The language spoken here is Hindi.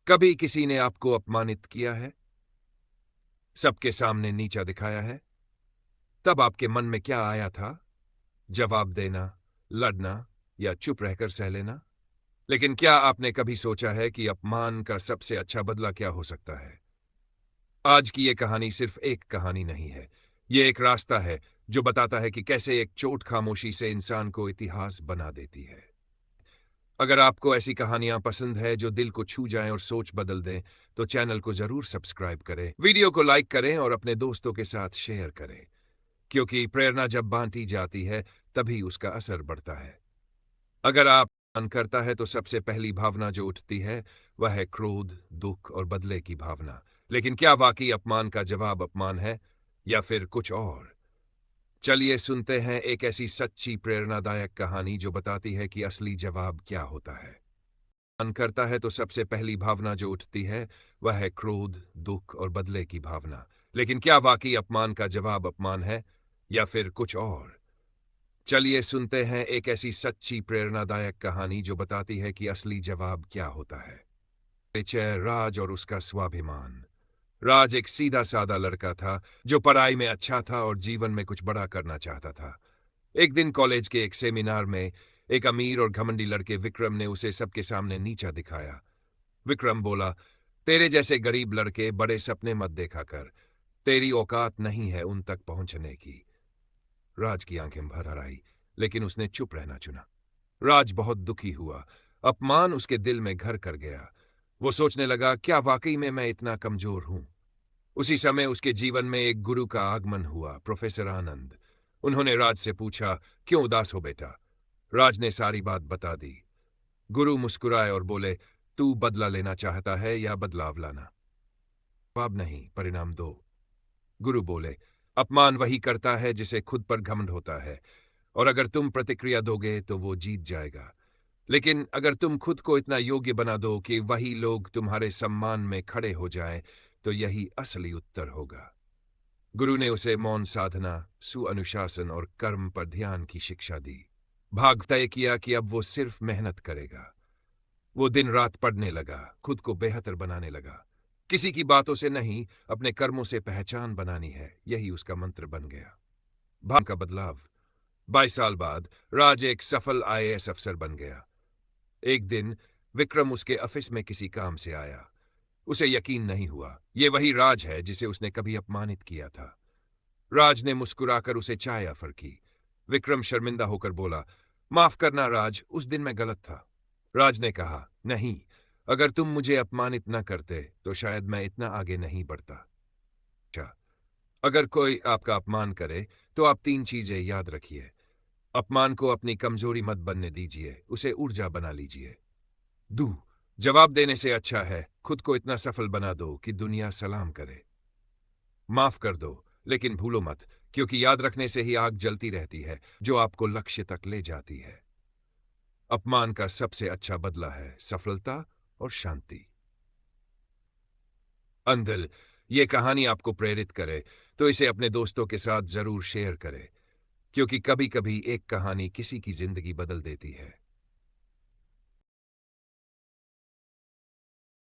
कभी किसी ने आपको अपमानित किया है, सबके सामने नीचा दिखाया है? तब आपके मन में क्या आया था? जवाब देना, लड़ना या चुप रहकर सह लेना? लेकिन क्या आपने कभी सोचा है कि अपमान का सबसे अच्छा बदला क्या हो सकता है? आज की ये कहानी सिर्फ एक कहानी नहीं है। ये एक रास्ता है जो बताता है कि कैसे एक चोट खामोशी से इंसान को इतिहास बना देती है। अगर आपको ऐसी कहानियां पसंद है जो दिल को छू जाएं और सोच बदल दें, तो चैनल को जरूर सब्सक्राइब करें, वीडियो को लाइक करें और अपने दोस्तों के साथ शेयर करें, क्योंकि प्रेरणा जब बांटी जाती है तभी उसका असर बढ़ता है। अगर आप अपमान करता है तो सबसे पहली भावना जो उठती है वह है क्रोध, दुख और बदले की भावना। लेकिन क्या वाकई अपमान का जवाब अपमान है या फिर कुछ और? चलिए सुनते हैं एक ऐसी सच्ची प्रेरणादायक कहानी जो बताती है कि असली जवाब क्या होता है। मन करता है तो सबसे पहली भावना जो उठती है वह है क्रोध, दुख और बदले की भावना। लेकिन क्या वाकई अपमान का जवाब अपमान है या फिर कुछ और? चलिए सुनते हैं एक ऐसी सच्ची प्रेरणादायक कहानी जो बताती है कि असली जवाब क्या होता है। परिचय, राज और उसका स्वाभिमान। राज एक सीधा साधा लड़का था जो पढ़ाई में अच्छा था और जीवन में कुछ बड़ा करना चाहता था। एक दिन कॉलेज के एक सेमिनार में एक अमीर और घमंडी लड़के विक्रम ने उसे सबके सामने नीचा दिखाया। विक्रम बोला, तेरे जैसे गरीब लड़के बड़े सपने मत देखा कर, तेरी औकात नहीं है उन तक पहुंचने की। राज की आंखें भर आई, लेकिन उसने चुप रहना चुना। राज बहुत दुखी हुआ। अपमान उसके दिल में घर कर गया। वो सोचने लगा, क्या वाकई में मैं इतना कमजोर हूं? उसी समय उसके जीवन में एक गुरु का आगमन हुआ, प्रोफेसर आनंद। उन्होंने राज से पूछा, क्यों उदास हो बेटा? राज ने सारी बात बता दी। गुरु मुस्कुराए और बोले, तू बदला लेना चाहता है या बदलाव लाना? जवाब नहीं, परिणाम दो। गुरु बोले, अपमान वही करता है जिसे खुद पर घमंड होता है, और अगर तुम प्रतिक्रिया दोगे तो वो जीत जाएगा। लेकिन अगर तुम खुद को इतना योग्य बना दो कि वही लोग तुम्हारे सम्मान में खड़े हो जाएं, तो यही असली उत्तर होगा। गुरु ने उसे मौन साधना, सुअनुशासन और कर्म पर ध्यान की शिक्षा दी। भाग तय किया कि अब वो सिर्फ मेहनत करेगा। वो दिन रात पढ़ने लगा, खुद को बेहतर बनाने लगा। किसी की बातों से नहीं, अपने कर्मों से पहचान बनानी है, यही उसका मंत्र बन गया। भाग का बदलाव। 22 साल बाद राज एक सफल आईएएस अफसर बन गया। एक दिन विक्रम उसके ऑफिस में किसी काम से आया। उसे यकीन नहीं हुआ, ये वही राज है जिसे उसने कभी अपमानित किया था। राज ने मुस्कुराकर उसे चाय ऑफर की। विक्रम शर्मिंदा होकर बोला, माफ करना राज, उस दिन मैं गलत था। राज ने कहा, नहीं, अगर तुम मुझे अपमानित न करते तो शायद मैं इतना आगे नहीं बढ़ता। अच्छा, अगर कोई आपका अपमान करे तो आप 3 चीजें याद रखिए। अपमान को अपनी कमजोरी मत बनने दीजिए, उसे ऊर्जा बना लीजिए। दू जवाब देने से अच्छा है खुद को इतना सफल बना दो कि दुनिया सलाम करे। माफ कर दो, लेकिन भूलो मत, क्योंकि याद रखने से ही आग जलती रहती है जो आपको लक्ष्य तक ले जाती है। अपमान का सबसे अच्छा बदला है सफलता और शांति। अंदर ये कहानी आपको प्रेरित करे तो इसे अपने दोस्तों के साथ जरूर शेयर करें, क्योंकि कभी कभी एक कहानी किसी की जिंदगी बदल देती है।